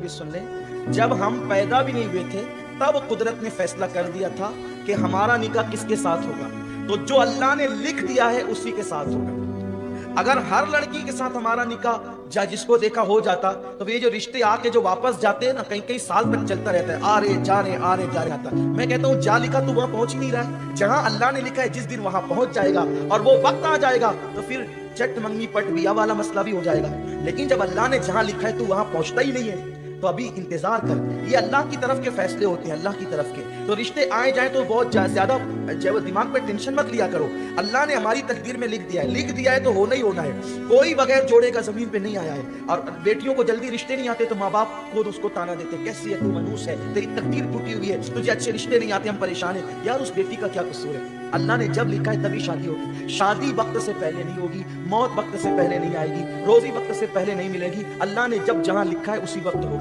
بھی سن لیں، جب ہم پیدا بھی نہیں ہوئے تھے تب قدرت نے فیصلہ کر دیا تھا کہ ہمارا نکاح کس کے ساتھ ہوگا، تو جو اللہ نے لکھ دیا ہے اسی کے ساتھ ہوگا۔ اگر ہر لڑکی کے ساتھ ہمارا نکاح جس کو دیکھا ہو جاتا تو یہ جو رشتے آ کے جو واپس جاتے ہیں نا، کئی کئی سال تک چلتا رہتا ہے، آ رہے جا رہے آتا۔ میں کہتا ہوں جہاں لکھا تو وہاں پہنچ ہی نہیں رہا ہے، جہاں اللہ نے لکھا ہے جس دن وہاں پہنچ جائے گا اور وہ وقت آ جائے گا تو پھر چٹ منگنی پٹ بیا والا مسئلہ بھی ہو جائے گا۔ لیکن جب اللہ نے جہاں لکھا ہے تو وہاں پہنچتا ہی نہیں ہے، تو ابھی انتظار کر۔ یہ اللہ کی طرف کے فیصلے ہوتے ہیں، اللہ کی طرف کے، تو رشتے آئے جائیں تو بہت زیادہ دماغ پہ ٹینشن مت لیا کرو۔ اللہ نے ہماری تقدیر میں لکھ دیا ہے تو ہونا ہی ہونا ہے، کوئی بغیر جوڑے کا زمین پہ نہیں آیا ہے۔ اور بیٹیوں کو جلدی رشتے نہیں آتے تو ماں باپ خود اس کو تانا دیتے، کیسی ہے تو منوس ہے، تیری تقدیر ٹوٹی ہوئی ہے، تجھے اچھے رشتے نہیں آتے، ہم پریشان ہیں۔ یار اس بیٹی کا کیا قصور ہے؟ اللہ نے جب لکھا ہے تبھی شادی ہوگی۔ شادی وقت سے پہلے نہیں ہوگی، موت وقت سے پہلے نہیں آئے گی، روزی وقت سے پہلے نہیں ملے گی۔ اللہ نے جب جہاں لکھا ہے اسی وقت ہوگا۔